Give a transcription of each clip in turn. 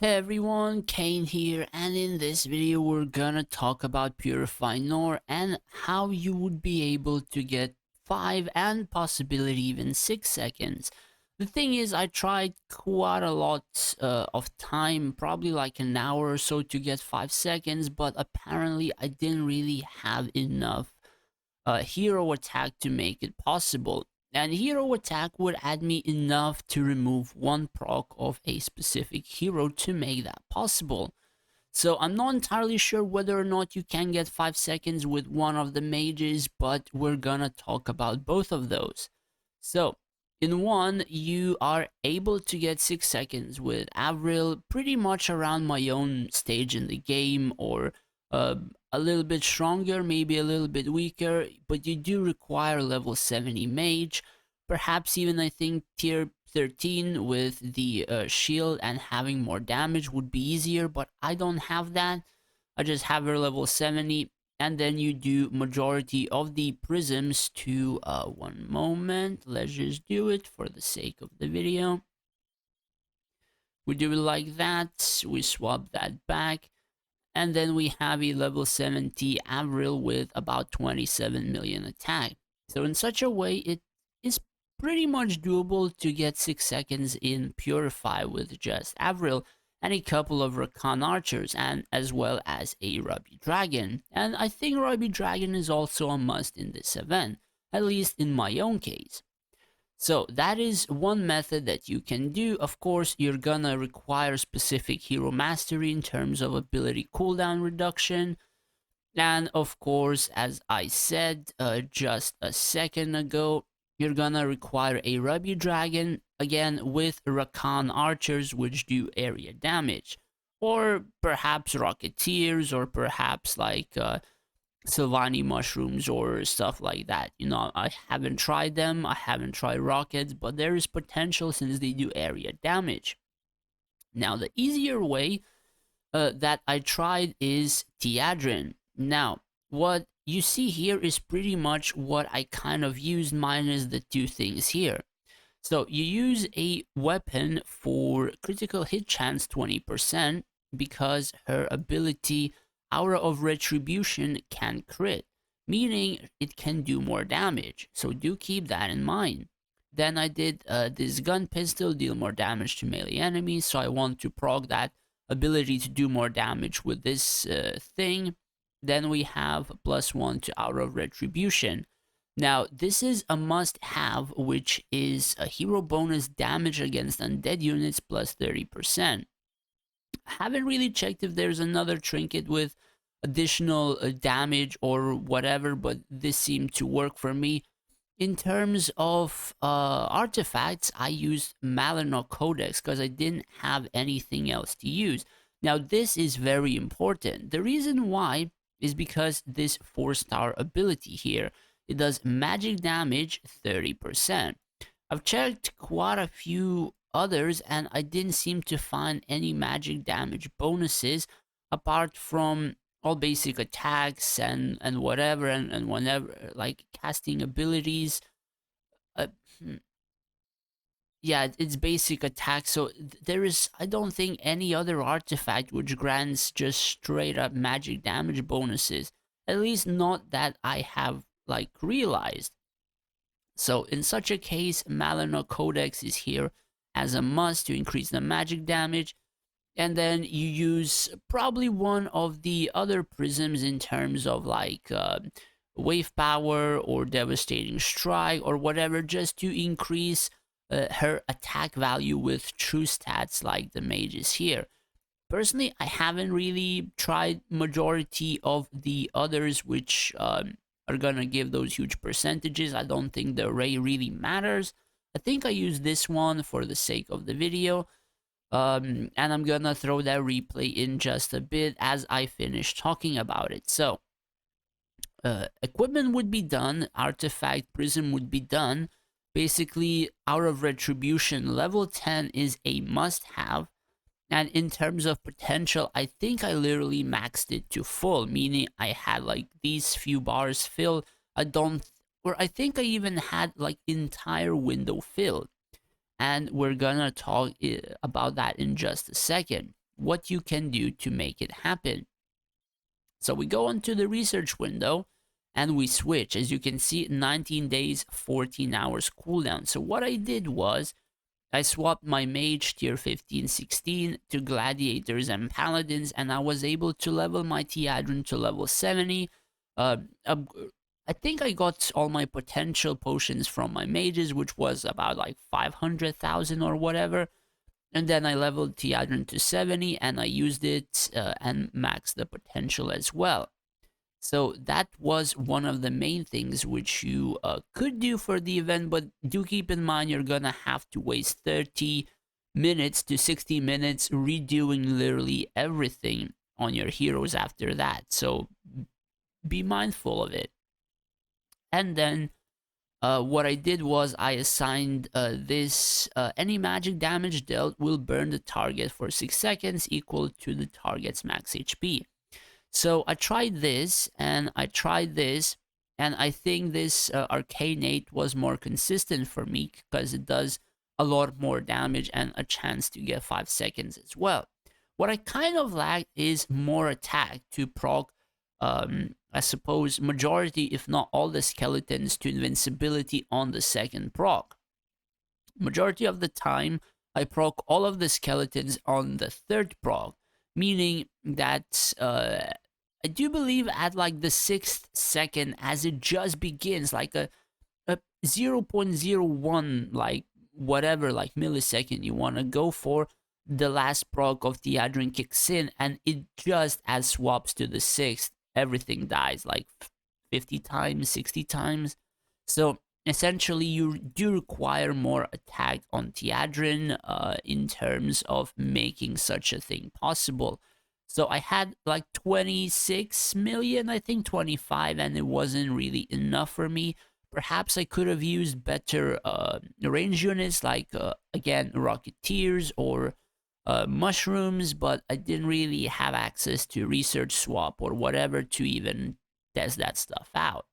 Hey everyone, Kane here, and in this video we're gonna talk about Purify Nore and how you would be able to get 5 and possibility even 6 seconds. The thing is, I tried quite a lot of time, probably like an hour or so to get 5 seconds, but apparently I didn't really have enough hero attack to make it possible. And hero attack would add me enough to remove one proc of a specific hero to make that possible. So I'm not entirely sure whether or not you can get 5 seconds with one of the mages, but we're gonna talk about both of those. So in one, you are able to get 6 seconds with Avril pretty much around my own stage in the game, or uh, a little bit stronger, maybe a little bit weaker, but you do require level 70 mage, perhaps even I think tier 13 with the shield and having more damage would be easier, but I don't have that. I just have her level 70, and then you do majority of the prisms to one moment, let's just do it for the sake of the video. We do it like that, we swap that back, and then we have a level 70 Avril with about 27 million attack. So in such a way, it is pretty much doable to get 6 seconds in Purify with just Avril and a couple of Rakan archers, and as well as a Ruby Dragon. And I think Ruby Dragon is also a must in this event, at least in my own case. So that is one method that you can do. Of course, you're gonna require specific hero mastery in terms of ability cooldown reduction. And of course, as I said just a second ago, you're gonna require a Ruby Dragon, again with Rakan archers which do area damage. Or perhaps Rocketeers, or perhaps like Sylvani mushrooms or stuff like that. You know, I haven't tried them, I haven't tried rockets, but there is potential since they do area damage. Now, the easier way that I tried is Theadrin. Now, what you see here is pretty much what I kind of used, minus the two things here. So you use a weapon for critical hit chance 20% because her ability Aura of Retribution can crit, meaning it can do more damage. So do keep that in mind. Then I did this gun pistol, deal more damage to melee enemies, so I want to prog that ability to do more damage with this thing. Then we have +1 to Aura of Retribution. Now, this is a must-have, which is a hero bonus damage against undead units plus 30%. I haven't really checked if there's another trinket with additional damage or whatever, but this seemed to work for me. In terms of artifacts, I used Malinor Codex because I didn't have anything else to use. Now, this is very important. The reason why is because this 4-star ability here, it does magic damage 30%. I've checked quite a few others and I didn't seem to find any magic damage bonuses apart from all basic attacks and whatever and whenever, like casting abilities. uh, hmm, yeah, it's basic attack, so there is, I don't think, any other artifact which grants just straight up magic damage bonuses, at least not that I have like realized. So in such a case, Malinor Codex is here as a must to increase the magic damage. And then you use probably one of the other prisms in terms of like wave power or devastating strike or whatever, just to increase her attack value with true stats like the mages here. Personally, I haven't really tried majority of the others which are gonna give those huge percentages. I don't think the array really matters. I think I use this one for the sake of the video. And I'm gonna throw that replay in just a bit as I finish talking about it. So, equipment would be done, artifact prism would be done. Basically, out of retribution, level 10 is a must have. And in terms of potential, I think I literally maxed it to full, meaning I had like these few bars filled. I don't, or I think I even had like entire window filled. And we're gonna talk about that in just a second. what you can do to make it happen. So we go onto the research window and we switch. As you can see, 19 days, 14 hours cooldown. So what I did was I swapped my mage tier 15, 16 to gladiators and paladins, and I was able to level my Tiadrin to level 70. I think I got all my potential potions from my mages, which was about like 500,000 or whatever. And then I leveled Tiadrin to 70 and I used it and maxed the potential as well. So that was one of the main things which you could do for the event, but do keep in mind you're gonna have to waste 30 minutes to 60 minutes redoing literally everything on your heroes after that. So be mindful of it. And then what I did was I assigned this any magic damage dealt will burn the target for 6 seconds equal to the target's max HP. So I tried this and I tried this, and I think this Arcanate was more consistent for me because it does a lot more damage and a chance to get 5 seconds as well. What I kind of lack is more attack to proc, I suppose, majority, if not all, the skeletons to invincibility on the second proc. Majority of the time, I proc all of the skeletons on the third proc, meaning that I do believe at like the 6th second, as it just begins, like a 0.01, like whatever, like millisecond you want to go for, the last proc of the Tiadrin kicks in, and it just as swaps to the 6th, everything dies like 50 times, 60 times. So essentially you do require more attack on Tiadrin in terms of making such a thing possible. So I had like 26 million, I think 25, and it wasn't really enough for me. Perhaps I could have used better range units like, again, Rocketeers or mushrooms, but I didn't really have access to research swap or whatever to even test that stuff out.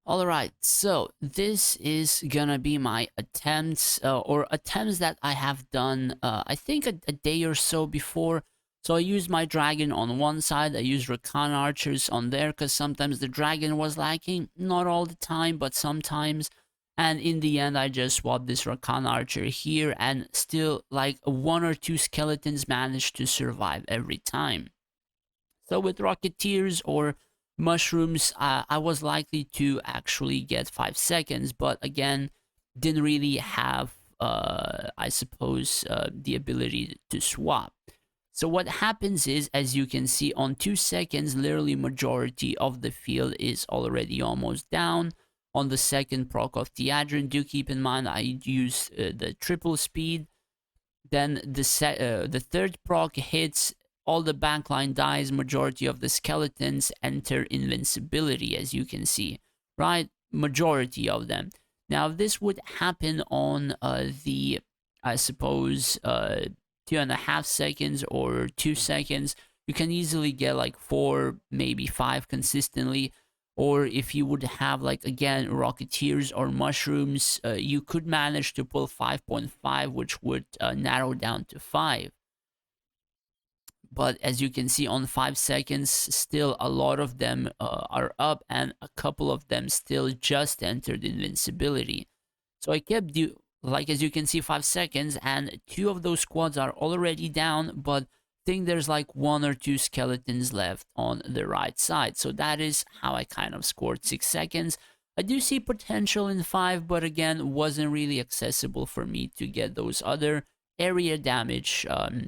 Alright, so this is gonna be my attempts, or attempts that I have done, I think a day or so before. So I used my dragon on one side, I used Rakan archers on there, because sometimes the dragon was lacking, not all the time, but sometimes. And in the end, I just swapped this Rakan archer here, and still, like, 1 or 2 skeletons managed to survive every time. So with Rocketeers or mushrooms, I was likely to actually get 5 seconds, but again, didn't really have, I suppose, the ability to swap. So what happens is, as you can see, on 2 seconds, literally majority of the field is already almost down. On the second proc of Tiadrin, do keep in mind I use the triple speed. Then the third proc hits, all the backline dies, majority of the skeletons enter invincibility, as you can see, right? Majority of them. Now, this would happen on the, I suppose, 2.5 seconds or 2 seconds. You can easily get like 4, maybe 5 consistently. Or if you would have, like, again, Rocketeers or mushrooms, you could manage to pull 5.5, which would narrow down to 5. But as you can see, on 5 seconds, still a lot of them are up, and a couple of them still just entered invincibility. So I kept like, as you can see, 5 seconds, and 2 of those squads are already down, but I think there's like 1 or 2 skeletons left on the right side. So that is how I kind of scored 6 seconds. I do see potential in 5, but again, wasn't really accessible for me to get those other area damage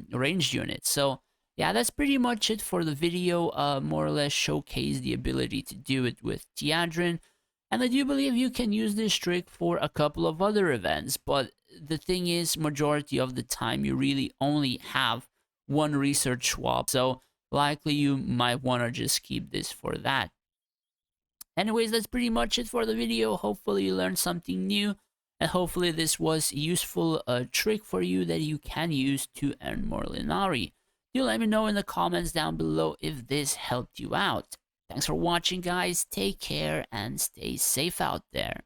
ranged units. So yeah, that's pretty much it for the video. More or less showcase the ability to do it with Tiadrin. And I do believe you can use this trick for a couple of other events, but the thing is, majority of the time you really only have 1 research swap, so likely you might want to just keep this for that. Anyways, that's pretty much it for the video. Hopefully you learned something new, and hopefully this was a useful trick for you that you can use to earn more Linari. Do let me know in the comments down below if this helped you out. Thanks for watching, guys. Take care and stay safe out there.